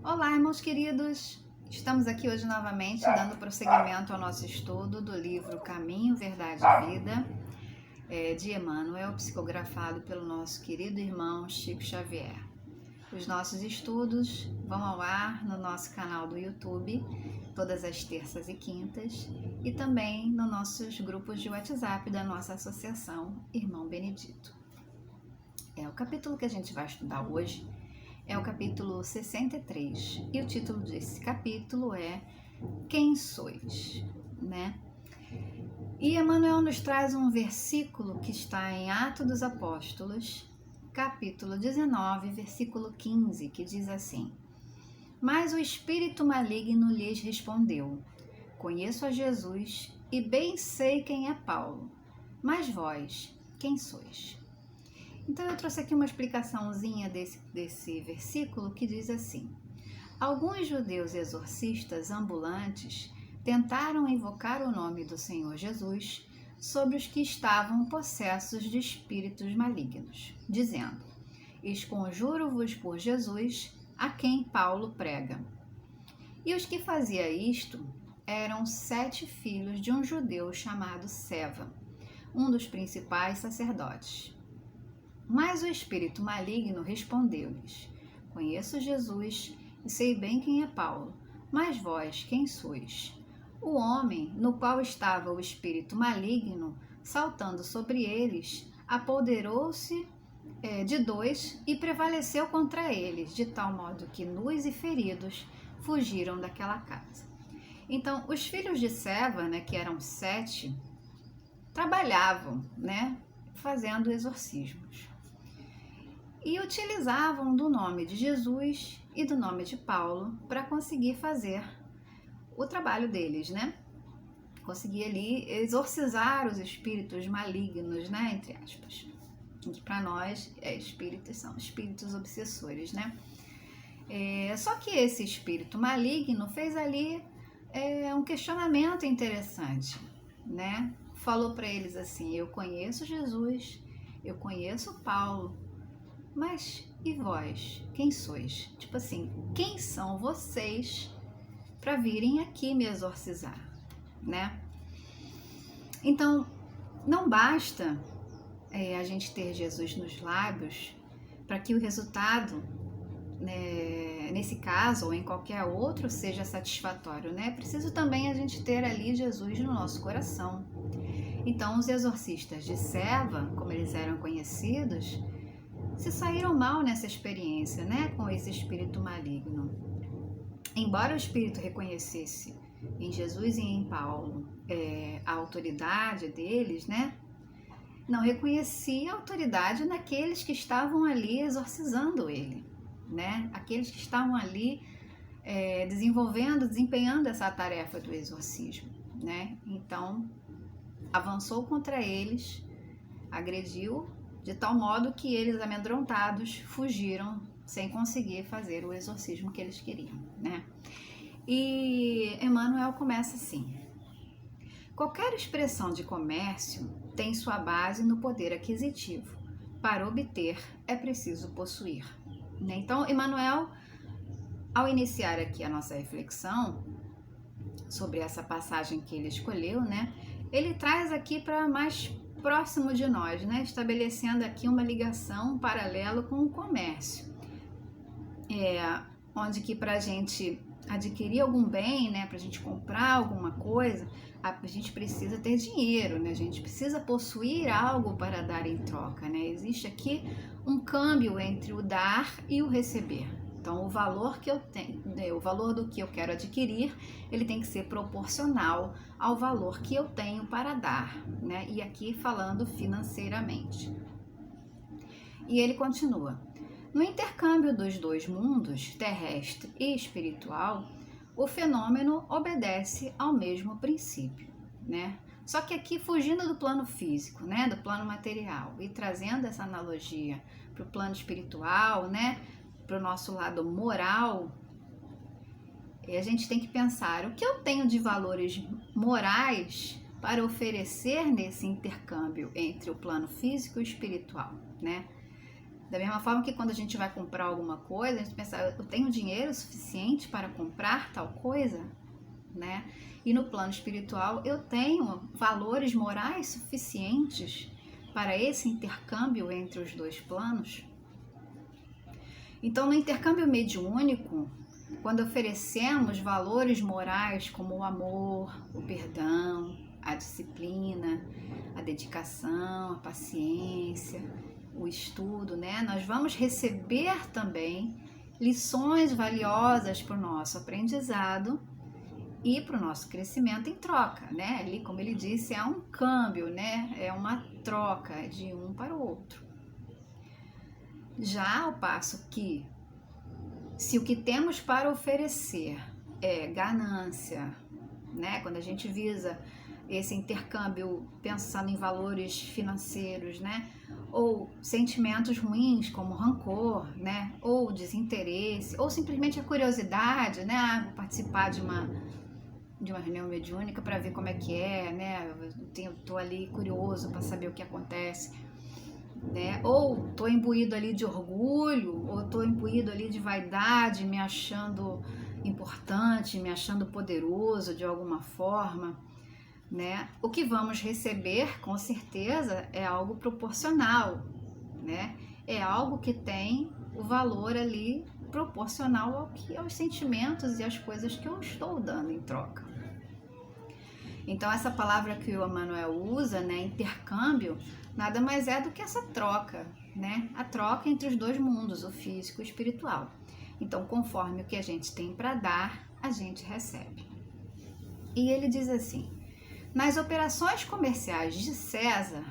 Olá, irmãos queridos! Estamos aqui hoje novamente dando prosseguimento ao nosso estudo do livro Caminho, Verdade e Vida, de Emmanuel, psicografado pelo nosso querido irmão Chico Xavier. Os nossos estudos vão ao ar no nosso canal do YouTube, todas as terças e quintas, e também nos nossos grupos de WhatsApp da nossa associação Irmão Benedito. O capítulo que a gente vai estudar hoje é o capítulo 63, e o título desse capítulo é Quem Sois, né? E Emmanuel nos traz um versículo que está em Atos dos Apóstolos, capítulo 19, versículo 15, que diz assim: Mas o espírito maligno lhes respondeu: Conheço a Jesus e bem sei quem é Paulo, mas vós, quem sois? Então eu trouxe aqui uma explicaçãozinha desse versículo que diz assim: Alguns judeus exorcistas ambulantes tentaram invocar o nome do Senhor Jesus sobre os que estavam possessos de espíritos malignos, dizendo: Esconjuro-vos por Jesus, a quem Paulo prega. E os que faziam isto eram 7 filhos de um judeu chamado Seva, um dos principais sacerdotes. Mas o espírito maligno respondeu-lhes: Conheço Jesus e sei bem quem é Paulo, mas vós quem sois? O homem no qual estava o espírito maligno, saltando sobre eles, apoderou-se de 2 e prevaleceu contra eles, de tal modo que nus e feridos fugiram daquela casa. Então, os filhos de Seva, que eram 7, trabalhavam, fazendo exorcismos. E utilizavam do nome de Jesus e do nome de Paulo para conseguir fazer o trabalho deles, Conseguir ali exorcizar os espíritos malignos, entre aspas. Que para nós, espíritos são espíritos obsessores, Só que esse espírito maligno fez ali um questionamento interessante, Falou para eles assim: eu conheço Jesus, eu conheço Paulo, mas e vós? Quem sois? Tipo assim, quem são vocês para virem aqui me exorcizar, Então, não basta a gente ter Jesus nos lábios para que o resultado, nesse caso ou em qualquer outro, seja satisfatório, Preciso também a gente ter ali Jesus no nosso coração. Então, os exorcistas de Seva, como eles eram conhecidos, se saíram mal nessa experiência, com esse espírito maligno. Embora o espírito reconhecesse em Jesus e em Paulo a autoridade deles, não reconhecia a autoridade naqueles que estavam ali exorcizando ele, Aqueles que estavam ali desempenhando essa tarefa do exorcismo, Então, avançou contra eles, agrediu, de tal modo que eles, amedrontados, fugiram sem conseguir fazer o exorcismo que eles queriam, E Emmanuel começa assim: qualquer expressão de comércio tem sua base no poder aquisitivo. Para obter, é preciso possuir. Então, Emmanuel, ao iniciar aqui a nossa reflexão sobre essa passagem que ele escolheu, ele traz aqui para mais próximo de nós, estabelecendo aqui uma ligação, um paralelo com o comércio, onde que para a gente adquirir algum bem, para a gente comprar alguma coisa, a gente precisa ter dinheiro, a gente precisa possuir algo para dar em troca, Existe aqui um câmbio entre o dar e o receber. Então, o valor que eu tenho, o valor do que eu quero adquirir, ele tem que ser proporcional ao valor que eu tenho para dar, E aqui falando financeiramente. E ele continua: no intercâmbio dos 2 mundos, terrestre e espiritual, o fenômeno obedece ao mesmo princípio, Só que aqui, fugindo do plano físico, do plano material, e trazendo essa analogia para o plano espiritual, para o nosso lado moral, a gente tem que pensar: o que eu tenho de valores morais para oferecer nesse intercâmbio entre o plano físico e o espiritual, Da mesma forma que quando a gente vai comprar alguma coisa, a gente pensa, eu tenho dinheiro suficiente para comprar tal coisa, né? E no plano espiritual, eu tenho valores morais suficientes para esse intercâmbio entre os dois planos. Então, no intercâmbio mediúnico, quando oferecemos valores morais como o amor, o perdão, a disciplina, a dedicação, a paciência, o estudo, né? Nós vamos receber também lições valiosas para o nosso aprendizado e para o nosso crescimento em troca, né? Ali, como ele disse, é um câmbio, né? É uma troca de um para o outro. Já ao passo que, se o que temos para oferecer é ganância, né? Quando a gente visa esse intercâmbio pensando em valores financeiros, né? Ou sentimentos ruins como rancor, né? Ou desinteresse, ou simplesmente a curiosidade, né? Ah, vou participar de uma reunião mediúnica para ver como é que é, né? Eu tô ali curioso para saber o que acontece, né? Ou tô imbuído ali de orgulho, ou tô imbuído ali de vaidade, me achando importante, me achando poderoso de alguma forma, né? O que vamos receber, com certeza, é algo proporcional, né? É algo que tem o valor ali proporcional aos sentimentos e às coisas que eu estou dando em troca. Então, essa palavra que o Emmanuel usa, né, intercâmbio, nada mais é do que essa troca, né? A troca entre os dois mundos, o físico e o espiritual. Então, conforme o que a gente tem para dar, a gente recebe. E ele diz assim: nas operações comerciais de César,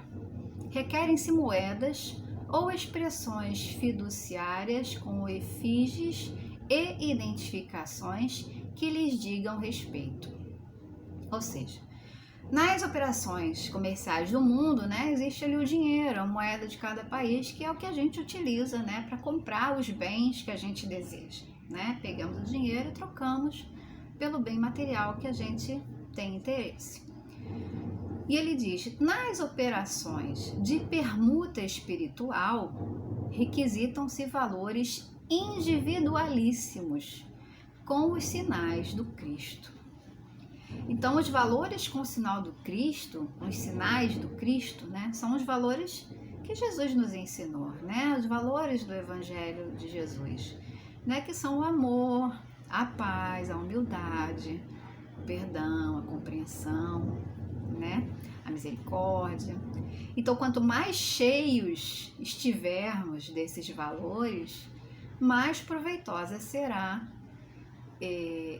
requerem-se moedas ou expressões fiduciárias com efígies e identificações que lhes digam respeito. Ou seja, nas operações comerciais do mundo, né, existe ali o dinheiro, a moeda de cada país, que é o que a gente utiliza, né, para comprar os bens que a gente deseja, né? Pegamos o dinheiro e trocamos pelo bem material que a gente tem interesse. E ele diz: nas operações de permuta espiritual, requisitam-se valores individualíssimos com os sinais do Cristo. Então, os valores com o sinal do Cristo, os sinais do Cristo, né, são os valores que Jesus nos ensinou, né, os valores do Evangelho de Jesus, né, que são o amor, a paz, a humildade, o perdão, a compreensão, né, a misericórdia. Então, quanto mais cheios estivermos desses valores, mais proveitosa será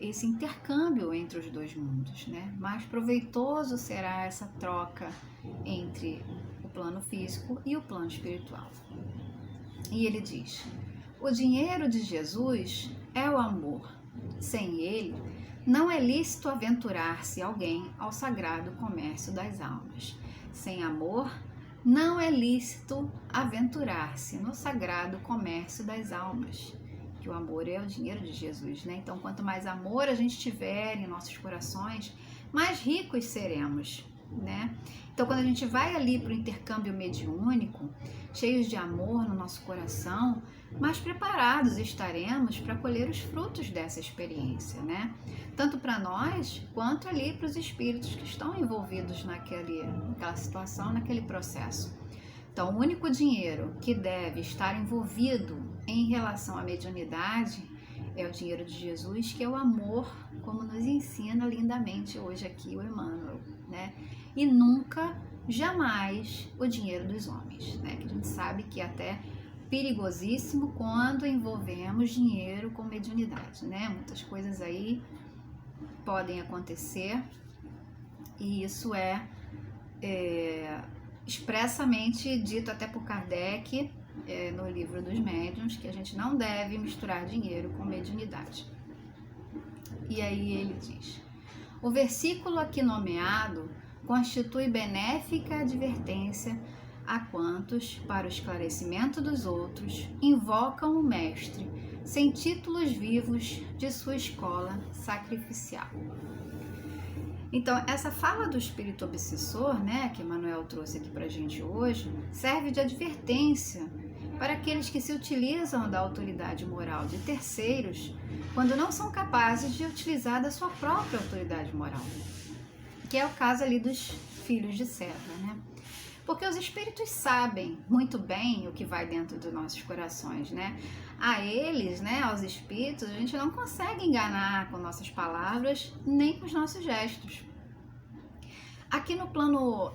esse intercâmbio entre os dois mundos, né? Mais proveitoso será essa troca entre o plano físico e o plano espiritual. E ele diz: o dinheiro de Jesus é o amor. Sem ele, não é lícito aventurar-se alguém ao sagrado comércio das almas. Sem amor, não é lícito aventurar-se no sagrado comércio das almas. Que o amor é o dinheiro de Jesus, né? Então, quanto mais amor a gente tiver em nossos corações, mais ricos seremos, né? Então, quando a gente vai ali para o intercâmbio mediúnico, cheios de amor no nosso coração, mais preparados estaremos para colher os frutos dessa experiência, né? Tanto para nós, quanto ali para os espíritos que estão envolvidos naquela situação, naquele processo. Então, o único dinheiro que deve estar envolvido em relação à mediunidade é o dinheiro de Jesus, que é o amor, como nos ensina lindamente hoje aqui o Emmanuel, né? E nunca, jamais, o dinheiro dos homens, né? Que a gente sabe que é até perigosíssimo quando envolvemos dinheiro com mediunidade, né? Muitas coisas aí podem acontecer e isso é expressamente dito até por Kardec no livro dos médiuns, que a gente não deve misturar dinheiro com mediunidade. E aí ele diz: o versículo aqui nomeado constitui benéfica advertência a quantos, para o esclarecimento dos outros, invocam o Mestre sem títulos vivos de sua escola sacrificial. Então, essa fala do espírito obsessor, né, que Emmanuel trouxe aqui pra gente hoje, serve de advertência para aqueles que se utilizam da autoridade moral de terceiros quando não são capazes de utilizar da sua própria autoridade moral, que é o caso ali dos filhos de Seva, né? Porque os espíritos sabem muito bem o que vai dentro dos nossos corações, né? A eles, né, aos espíritos, a gente não consegue enganar com nossas palavras nem com os nossos gestos. Aqui no plano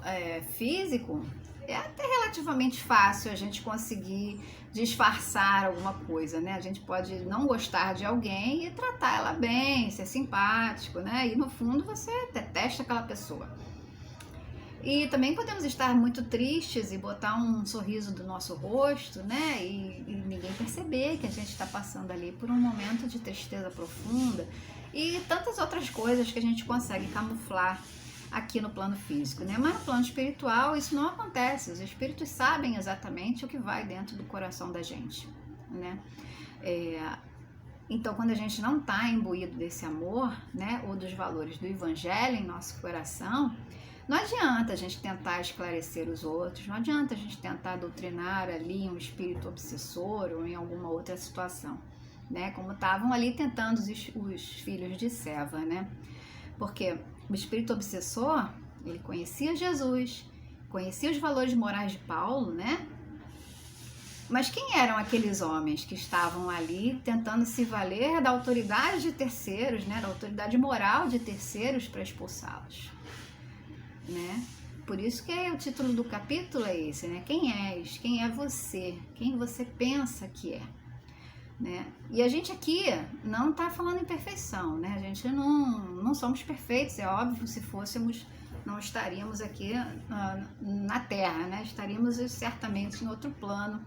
físico, é até relativamente fácil a gente conseguir disfarçar alguma coisa, né? A gente pode não gostar de alguém e tratar ela bem, ser simpático, né? E no fundo você detesta aquela pessoa. E também podemos estar muito tristes e botar um sorriso do nosso rosto, né? E ninguém perceber que a gente está passando ali por um momento de tristeza profunda e tantas outras coisas que a gente consegue camuflar aqui no plano físico, né? Mas no plano espiritual isso não acontece. Os espíritos sabem exatamente o que vai dentro do coração da gente, né? Então, quando a gente não está imbuído desse amor, né, ou dos valores do evangelho em nosso coração, não adianta a gente tentar esclarecer os outros, não adianta a gente tentar doutrinar ali um espírito obsessor ou em alguma outra situação, né? Como estavam ali tentando os filhos de Seva, né? Porque o espírito obsessor, ele conhecia Jesus, conhecia os valores morais de Paulo, né? Mas quem eram aqueles homens que estavam ali tentando se valer da autoridade de terceiros, né? Da autoridade moral de terceiros para expulsá-los? Né? Por isso que o título do capítulo é esse, né? Quem és? Quem é você? Quem você pensa que é? Né? E a gente aqui não está falando em perfeição, né? A gente não somos perfeitos, é óbvio, se fôssemos não estaríamos aqui na Terra, né? Estaríamos certamente em outro plano.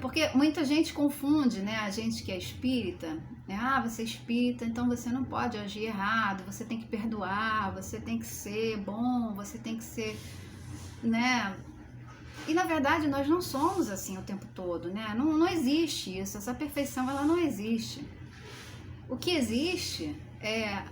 Porque muita gente confunde, né? A gente que é espírita, né? Você é espírita, então você não pode agir errado, você tem que perdoar, você tem que ser bom, você tem que ser, né? E na verdade nós não somos assim o tempo todo, né? Não existe isso, essa perfeição ela não existe. O que existe é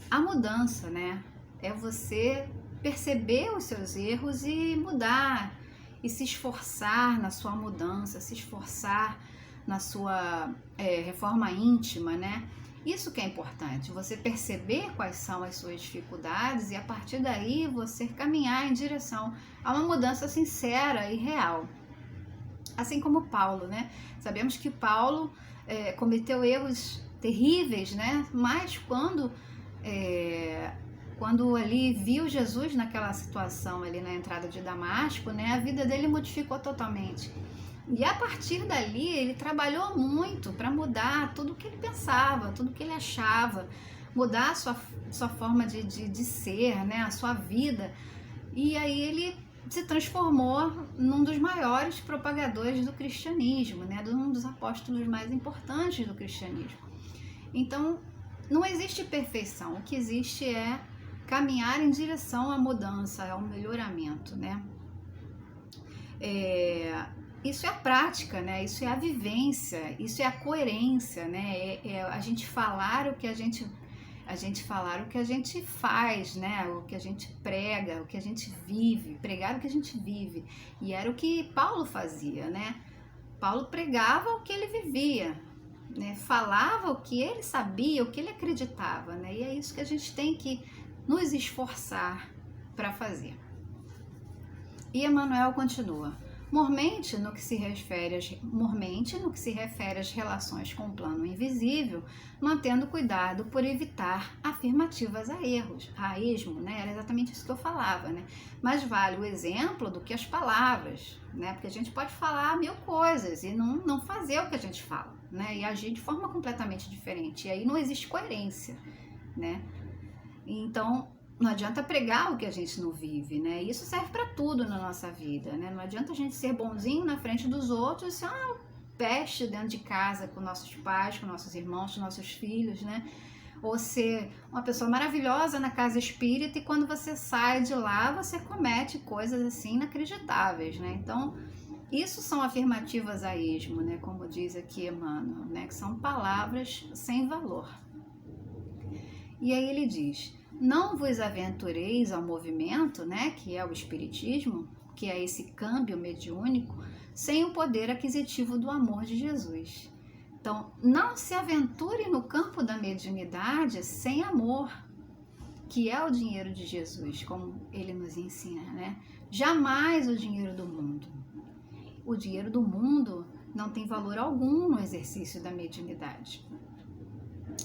a mudança, né? É você perceber os seus erros e mudar, e se esforçar na sua mudança, se esforçar na sua reforma íntima, né? Isso que é importante, você perceber quais são as suas dificuldades e a partir daí você caminhar em direção a uma mudança sincera e real. Assim como Paulo, né? Sabemos que Paulo cometeu erros terríveis, né? Mas quando ali viu Jesus naquela situação ali na entrada de Damasco, né? A vida dele modificou totalmente. E a partir dali ele trabalhou muito para mudar tudo o que ele pensava, tudo o que ele achava, mudar a sua forma de ser, né? A sua vida. E aí ele se transformou num dos maiores propagadores do cristianismo, né? Um dos apóstolos mais importantes do cristianismo. Então, não existe perfeição, o que existe é caminhar em direção à mudança, ao melhoramento, né? Isso é a prática, né? Isso é a vivência, isso é a coerência, né? A gente falar o que a gente faz, né? O que a gente prega, o que a gente vive, pregar o que a gente vive. E era o que Paulo fazia, né? Paulo pregava o que ele vivia, né? Falava o que ele sabia, o que ele acreditava, né? E é isso que a gente tem que nos esforçar para fazer. E Emmanuel continua: mormente no que se refere às relações com o plano invisível, mantendo cuidado por evitar afirmativas a esmo, né? Era exatamente isso que eu falava, né? Mas vale o exemplo do que as palavras, né? Porque a gente pode falar 1000 coisas e não fazer o que a gente fala, né? E agir de forma completamente diferente. E aí não existe coerência, né? Então, não adianta pregar o que a gente não vive, né? Isso serve para tudo na nossa vida, né? Não adianta a gente ser bonzinho na frente dos outros e ser uma peste dentro de casa com nossos pais, com nossos irmãos, com nossos filhos, né? Ou ser uma pessoa maravilhosa na casa espírita e quando você sai de lá, você comete coisas assim inacreditáveis, né? Então, isso são afirmativas a esmo, né? Como diz aqui Emmanuel, né? Que são palavras sem valor. E aí ele diz: não vos aventureis ao movimento, né, que é o espiritismo, que é esse câmbio mediúnico, sem o poder aquisitivo do amor de Jesus. Então, não se aventure no campo da mediunidade sem amor, que é o dinheiro de Jesus, como ele nos ensina, né? Jamais o dinheiro do mundo. O dinheiro do mundo não tem valor algum no exercício da mediunidade.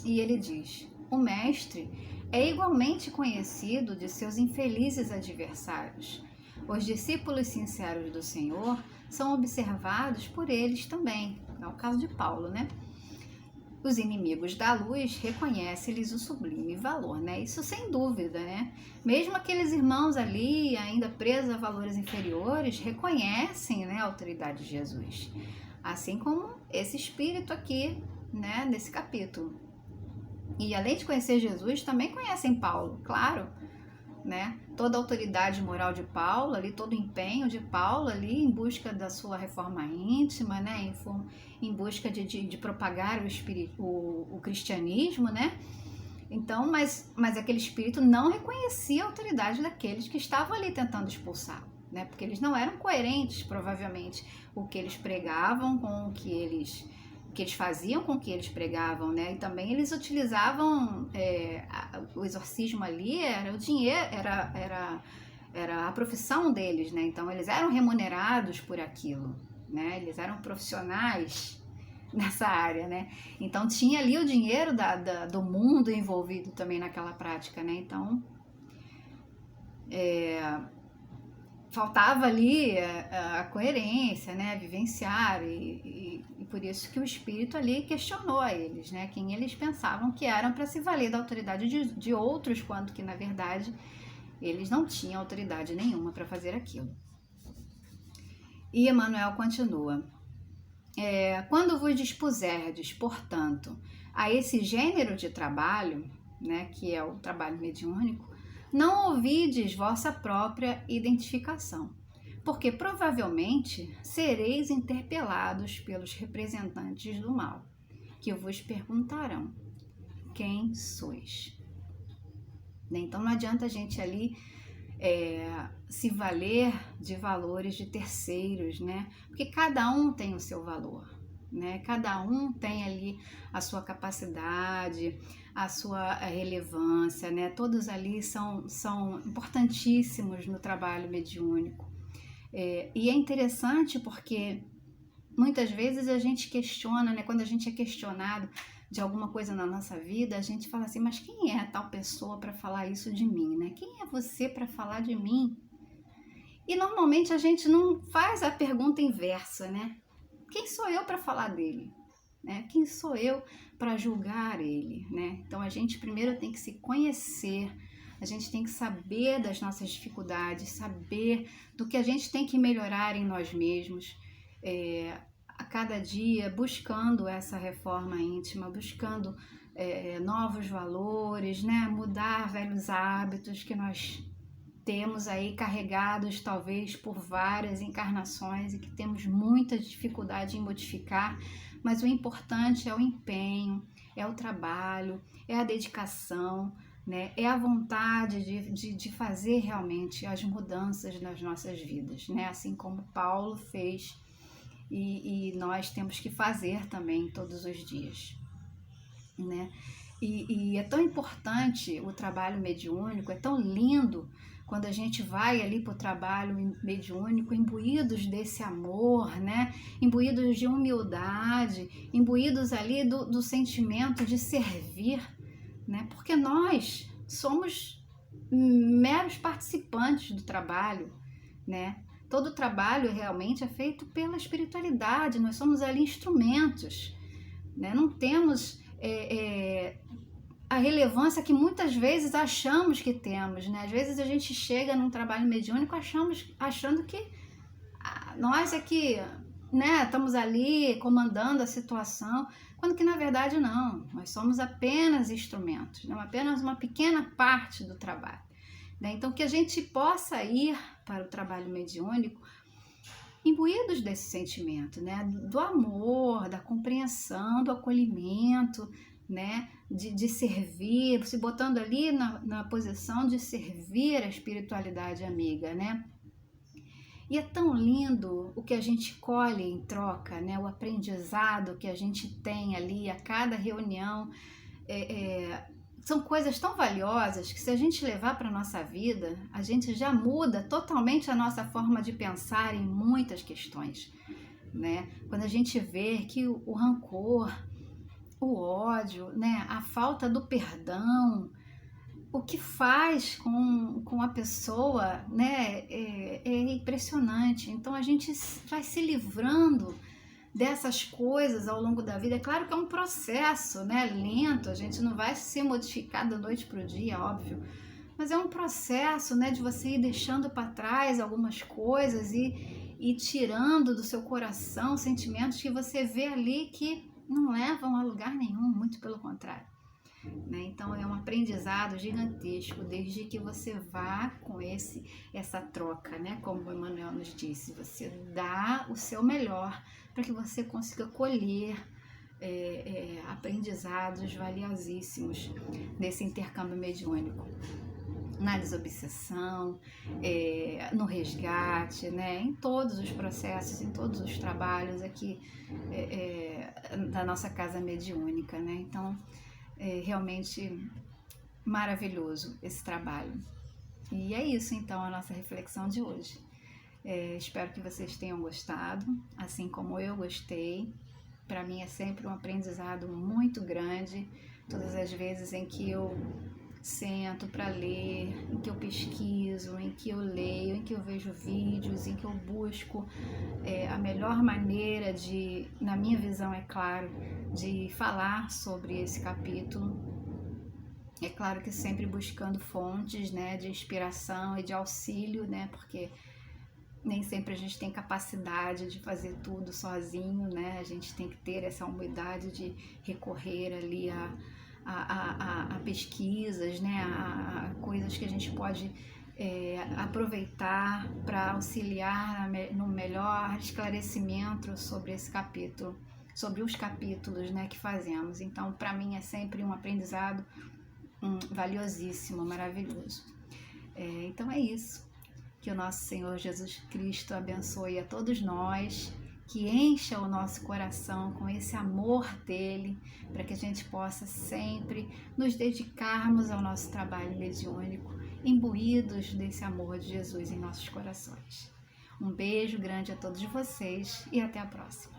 E ele diz: o mestre é igualmente conhecido de seus infelizes adversários. Os discípulos sinceros do Senhor são observados por eles também. É o caso de Paulo, né? Os inimigos da luz reconhecem-lhes o sublime valor, né? Isso sem dúvida, né? Mesmo aqueles irmãos ali, ainda presos a valores inferiores, reconhecem, né, a autoridade de Jesus. Assim como esse espírito aqui, né, nesse capítulo. E além de conhecer Jesus, também conhecem Paulo, claro, né? Toda a autoridade moral de Paulo, ali, todo o empenho de Paulo ali em busca da sua reforma íntima, né? Em busca de propagar o cristianismo, né? Então, mas aquele espírito não reconhecia a autoridade daqueles que estavam ali tentando expulsá-lo, né? Porque eles não eram coerentes, provavelmente, o que eles pregavam com o que eles faziam com o que eles pregavam, né? E também eles utilizavam o exorcismo ali, era o dinheiro, era a profissão deles, né? Então eles eram remunerados por aquilo, né? Eles eram profissionais nessa área, né? Então tinha ali o dinheiro do mundo envolvido também naquela prática, né? Então faltava ali a coerência, né, vivenciar, e por isso que o espírito ali questionou a eles, né, quem eles pensavam que eram para se valer da autoridade de outros, quando que na verdade eles não tinham autoridade nenhuma para fazer aquilo. E Emmanuel continua: quando vos dispuserdes, portanto, a esse gênero de trabalho, né, que é o trabalho mediúnico, não ouvides vossa própria identificação, porque provavelmente sereis interpelados pelos representantes do mal, que vos perguntarão: quem sois? Então não adianta a gente ali se valer de valores de terceiros, né? Porque cada um tem o seu valor, né? Cada um tem ali a sua capacidade, a sua relevância, né? Todos ali são importantíssimos no trabalho mediúnico. E é interessante porque muitas vezes a gente questiona, né? Quando a gente é questionado de alguma coisa na nossa vida, a gente fala assim: mas quem é a tal pessoa para falar isso de mim, né? Quem é você para falar de mim? E normalmente a gente não faz a pergunta inversa, né? Quem sou eu para falar dele? Né? Quem sou eu para julgar ele? Né? Então a gente primeiro tem que se conhecer, a gente tem que saber das nossas dificuldades, saber do que a gente tem que melhorar em nós mesmos, a cada dia, buscando essa reforma íntima, buscando novos valores, né? Mudar velhos hábitos que nós temos aí carregados talvez por várias encarnações e que temos muita dificuldade em modificar, mas o importante é o empenho, é o trabalho, é a dedicação, né? É a vontade de fazer realmente as mudanças nas nossas vidas, né? Assim como Paulo fez e nós temos que fazer também todos os dias, né? E é tão importante o trabalho mediúnico, é tão lindo quando a gente vai ali para o trabalho mediúnico imbuídos desse amor, né? Imbuídos de humildade, imbuídos ali do sentimento de servir, né? Porque nós somos meros participantes do trabalho, né? Todo o trabalho realmente é feito pela espiritualidade, nós somos ali instrumentos, né? Não temos a relevância que muitas vezes achamos que temos, né? Às vezes a gente chega num trabalho mediúnico achando que nós é que, né, estamos ali comandando a situação, quando que na verdade não, nós somos apenas instrumentos, né? Apenas uma pequena parte do trabalho, né? Então que a gente possa ir para o trabalho mediúnico imbuídos desse sentimento, né? Do amor, da compreensão, do acolhimento, né? De servir, se botando ali na posição de servir a espiritualidade amiga, né? E é tão lindo o que a gente colhe em troca, né? O aprendizado que a gente tem ali a cada reunião. São coisas tão valiosas que, se a gente levar para a nossa vida, a gente já muda totalmente a nossa forma de pensar em muitas questões, né? Quando a gente vê que o rancor, o ódio, né? A falta do perdão, o que faz com a pessoa, né? É impressionante. Então a gente vai se livrando dessas coisas ao longo da vida. É claro que é um processo, né, lento, a gente não vai se modificar da noite para o dia, óbvio, mas é um processo, né, de você ir deixando para trás algumas coisas e tirando do seu coração sentimentos que você vê ali que não levam a lugar nenhum, muito pelo contrário. Né? Então é um aprendizado gigantesco desde que você vá com essa troca, né? Como o Emmanuel nos disse, você dá o seu melhor para que você consiga colher aprendizados valiosíssimos nesse intercâmbio mediúnico, na desobsessão, no resgate, né? Em todos os processos, em todos os trabalhos aqui da nossa casa mediúnica, né? Então é realmente maravilhoso esse trabalho. E é isso então a nossa reflexão de hoje. Espero que vocês tenham gostado, assim como eu gostei. Para mim é sempre um aprendizado muito grande, todas as vezes em que eu sento para ler, em que eu pesquiso, em que eu leio, em que eu vejo vídeos, em que eu busco a melhor maneira de, na minha visão, é claro, de falar sobre esse capítulo. É claro que sempre buscando fontes, né, de inspiração e de auxílio, né, porque nem sempre a gente tem capacidade de fazer tudo sozinho, né, a gente tem que ter essa humildade de recorrer ali a pesquisas, né, a coisas que a gente pode aproveitar para auxiliar no melhor esclarecimento sobre esse capítulo, sobre os capítulos, né, que fazemos. Então, para mim é sempre um aprendizado valiosíssimo, maravilhoso. Então é isso. Que o nosso Senhor Jesus Cristo abençoe a todos nós, que encha o nosso coração com esse amor dele, para que a gente possa sempre nos dedicarmos ao nosso trabalho mediúnico, imbuídos desse amor de Jesus em nossos corações. Um beijo grande a todos vocês e até a próxima.